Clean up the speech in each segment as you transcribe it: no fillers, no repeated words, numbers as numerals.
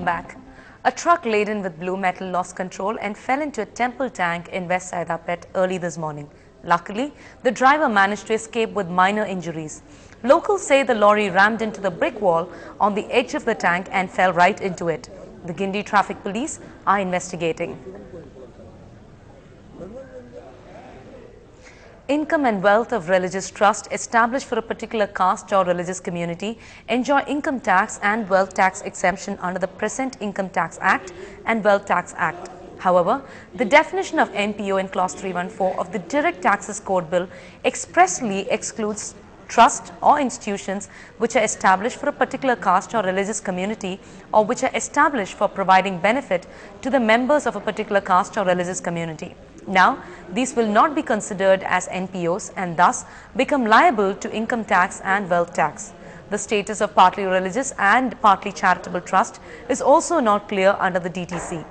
back. A truck laden with blue metal lost control and fell into a temple tank in West Saidapet early this morning. Luckily, the driver managed to escape with minor injuries. Locals say the lorry rammed into the brick wall on the edge of the tank and fell right into it. The Guindy Traffic Police are investigating. Income and wealth of religious trust established for a particular caste or religious community enjoy income tax and wealth tax exemption under the present Income Tax Act and Wealth Tax Act. However, the definition of NPO in Clause 314 of the Direct Taxes Code Bill expressly excludes trusts or institutions which are established for a particular caste or religious community or which are established for providing benefit to the members of a particular caste or religious community. Now, these will not be considered as NPOs and thus become liable to income tax and wealth tax. The status of partly religious and partly charitable trust is also not clear under the DTC.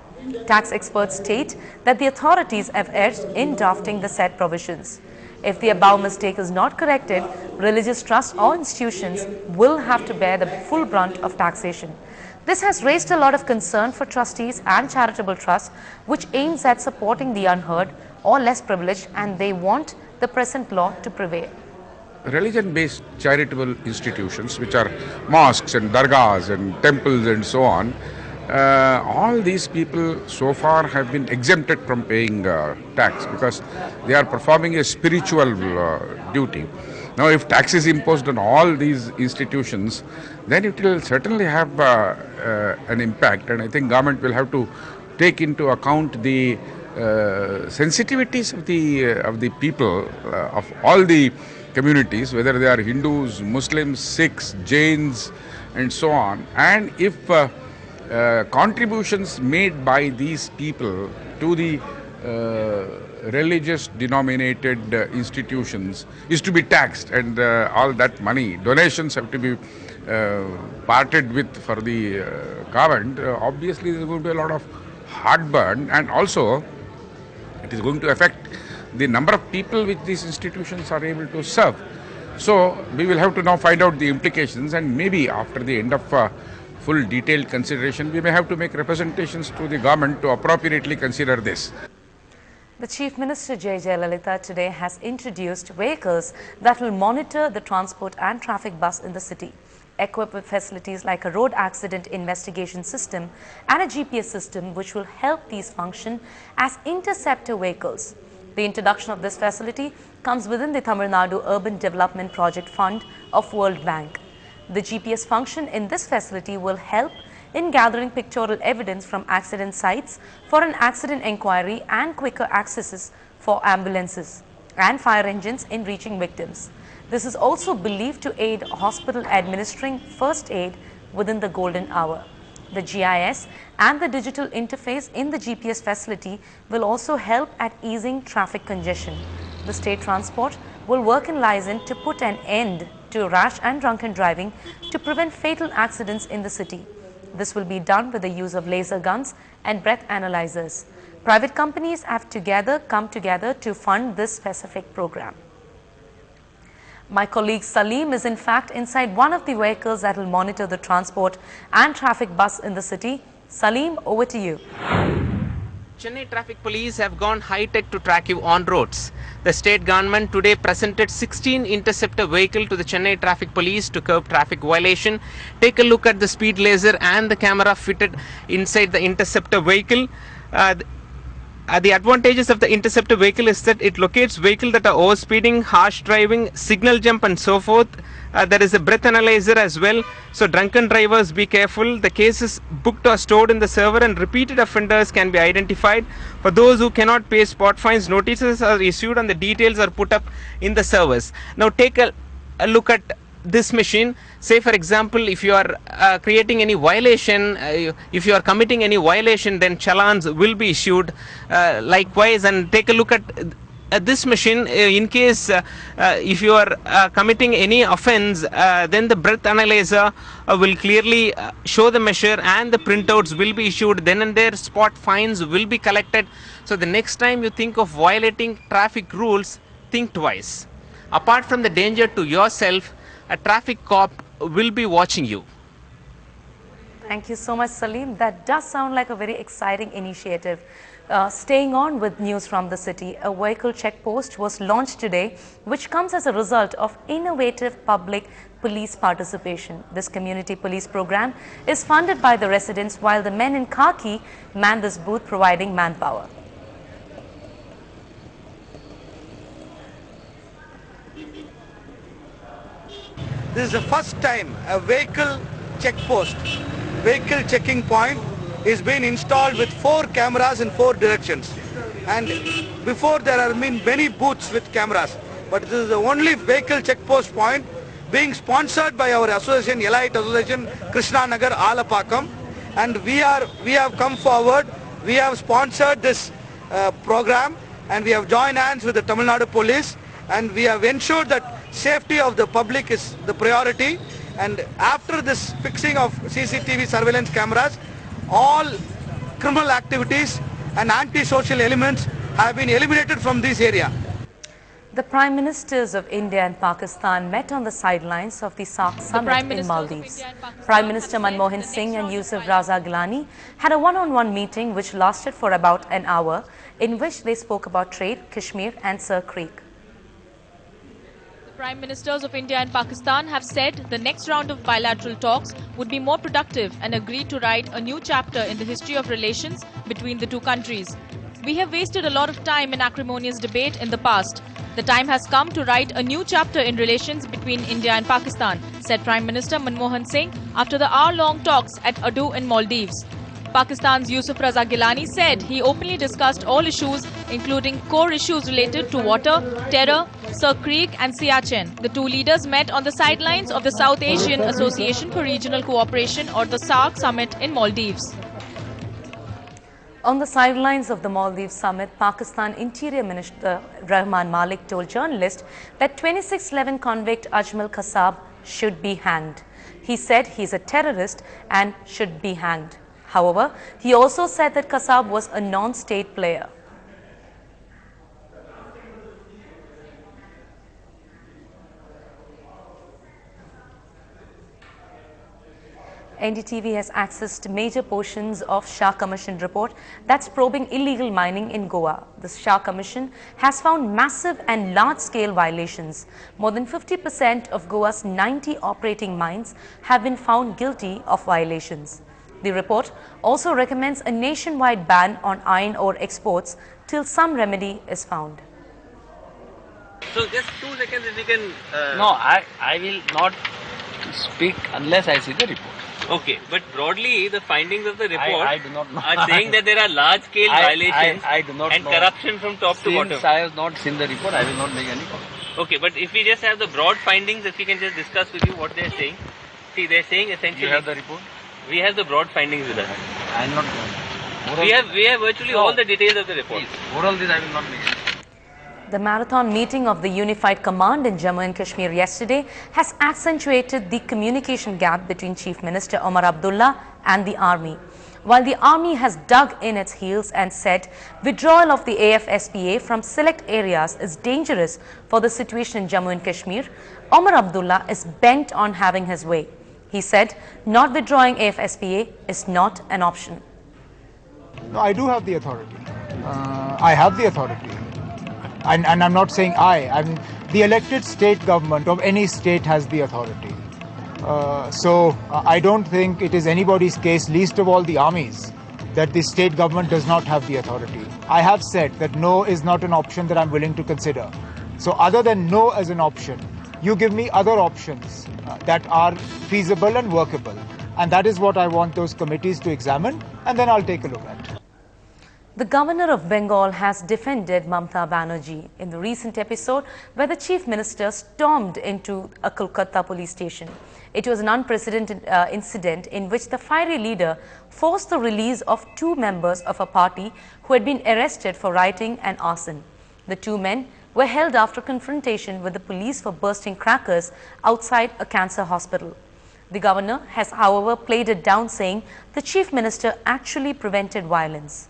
Tax experts state that the authorities have erred in drafting the said provisions. If the above mistake is not corrected, religious trusts or institutions will have to bear the full brunt of taxation. This has raised a lot of concern for trustees and charitable trusts which aims at supporting the unheard or less privileged, and they want the present law to prevail. Religion-based charitable institutions, which are mosques and dargahs and temples and so on, all these people so far have been exempted from paying tax because they are performing a spiritual duty. Now, if tax is imposed on all these institutions, then it will certainly have an impact, and I think government will have to take into account the sensitivities of the people of all the communities, whether they are Hindus, Muslims, Sikhs, Jains, and so on. And if contributions made by these people to the religious denominated institutions is to be taxed, and all that money, donations have to be parted with for the government, obviously there is going to be a lot of heartburn, and also it is going to affect the number of people which these institutions are able to serve. So we will have to now find out the implications, and maybe after the end of full detailed consideration, we may have to make representations to the government to appropriately consider this. The Chief Minister J. Jayalalitha today has introduced vehicles that will monitor the transport and traffic bus in the city, equipped with facilities like a road accident investigation system and a GPS system which will help these function as interceptor vehicles. The introduction of this facility comes within the Tamil Nadu Urban Development Project Fund of World Bank. The GPS function in this facility will help in gathering pictorial evidence from accident sites for an accident inquiry and quicker accesses for ambulances and fire engines in reaching victims. This is also believed to aid hospital administering first aid within the golden hour. The GIS and the digital interface in the GPS facility will also help at easing traffic congestion. The state transport will work in liaison to put an end to rash and drunken driving to prevent fatal accidents in the city. This will be done with the use of laser guns and breath analyzers. Private companies have come together to fund this specific program. My colleague Salim is in fact inside one of the vehicles that will monitor the transport and traffic bus in the city. Salim, over to you. Chennai Traffic Police have gone high-tech to track you on roads. The state government today presented 16 interceptor vehicles to the Chennai Traffic Police to curb traffic violation. Take a look at the speed laser and the camera fitted inside the interceptor vehicle. The advantages of the interceptor vehicle is that it locates vehicles that are overspeeding, harsh driving, signal jump and so forth. There is a breath analyzer as well. So drunken drivers, be careful. The cases booked or stored in the server and repeated offenders can be identified. For those who cannot pay spot fines, notices are issued and the details are put up in the servers. Now take a look at this machine. Say for example, if you are creating any violation, if you are committing any violation, then challans will be issued likewise. And take a look at this machine. In case if you are committing any offense, then the breath analyzer will clearly show the measure and the printouts will be issued. Then and there spot fines will be collected. So the next time you think of violating traffic rules, think twice. Apart from the danger to yourself, a traffic cop will be watching you. Thank you so much, Salim. That does sound like a very exciting initiative. Staying on with news from the city, a vehicle checkpost was launched today, which comes as a result of innovative public police participation. This community police program is funded by the residents, while the men in khaki man this booth, providing manpower. This is the first time a vehicle checking point is being installed with 4 cameras in 4 directions. And before there have been many booths with cameras, but this is the only vehicle checkpost point being sponsored by our association, Elite Association, Krishna Nagar, Alapakam. And we have come forward, we have sponsored this program, and we have joined hands with the Tamil Nadu police, and we have ensured that safety of the public is the priority. And after this fixing of CCTV surveillance cameras, all criminal activities and anti-social elements have been eliminated from this area. The Prime Ministers of India and Pakistan met on the sidelines of the SAARC summit in Maldives. Prime Minister Manmohan Singh and Yusuf Raza Gilani had a one-on-one meeting which lasted for about an hour, in which they spoke about trade, Kashmir and Sir Creek. Prime Ministers of India and Pakistan have said the next round of bilateral talks would be more productive and agreed to write a new chapter in the history of relations between the two countries. We have wasted a lot of time in acrimonious debate in the past. The time has come to write a new chapter in relations between India and Pakistan, said Prime Minister Manmohan Singh after the hour-long talks at Adu in Maldives. Pakistan's Yusuf Raza Gilani said he openly discussed all issues, including core issues related to water, terror, Sir Creek and Siachen. The two leaders met on the sidelines of the South Asian Association for Regional Cooperation, or the SAARC summit in Maldives. On the sidelines of the Maldives summit, Pakistan Interior Minister Rahman Malik told journalists that 2611 convict Ajmal Kasab should be hanged. He said he is a terrorist and should be hanged. However, he also said that Kasab was a non-state player. NDTV has accessed major portions of Shah Commission report that's probing illegal mining in Goa. The Shah Commission has found massive and large-scale violations. More than 50% of Goa's 90 operating mines have been found guilty of violations. The report also recommends a nationwide ban on iron ore exports till some remedy is found. So just 2 seconds if you can... No, I will not speak unless I see the report. Okay, but broadly the findings of the report I do not know. are saying that there are large-scale violations I do not and know. corruption from top to bottom. Since I have not seen the report, I will not make any comment. Okay, but if we just have the broad findings, if we can just discuss with you what they are saying. See, they are saying essentially... You have the report? We have the broad findings with us. I will not comment. We have virtually all the details of the report. Please, oral this I will not make. The marathon meeting of the Unified Command in Jammu and Kashmir yesterday has accentuated the communication gap between Chief Minister Omar Abdullah and the army. While the army has dug in its heels and said withdrawal of the AFSPA from select areas is dangerous for the situation in Jammu and Kashmir, Omar Abdullah is bent on having his way. He said not withdrawing AFSPA is not an option. No, I do have the authority. I have the authority. And I'm not saying the elected state government of any state has the authority. So I don't think it is anybody's case, least of all the armies, that the state government does not have the authority. I have said that no is not an option that I'm willing to consider. So other than no as an option, you give me other options that are feasible and workable. And that is what I want those committees to examine, and then I'll take a look at. The Governor of Bengal has defended Mamata Banerjee in the recent episode where the Chief Minister stormed into a Kolkata police station. It was an unprecedented incident in which the fiery leader forced the release of 2 members of a party who had been arrested for rioting and arson. The 2 men were held after confrontation with the police for bursting crackers outside a cancer hospital. The Governor has, however, played it down, saying the Chief Minister actually prevented violence.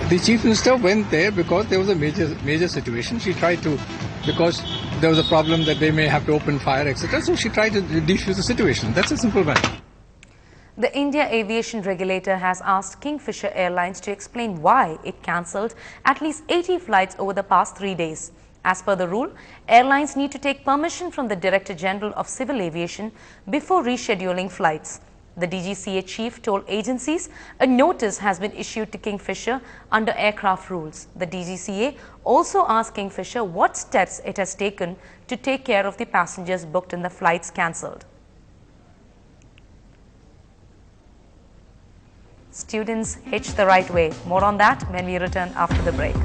The Chief Minister went there because there was a major situation. She tried to, because there was a problem that they may have to open fire, etc. So she tried to defuse the situation. That's a simple matter. The India Aviation Regulator has asked Kingfisher Airlines to explain why it cancelled at least 80 flights over the past 3 days. As per the rule, airlines need to take permission from the Director General of Civil Aviation before rescheduling flights. The DGCA chief told agencies a notice has been issued to Kingfisher under aircraft rules. The DGCA also asked Kingfisher what steps it has taken to take care of the passengers booked in the flights cancelled. Students hitch the right way. More on that when we return after the break.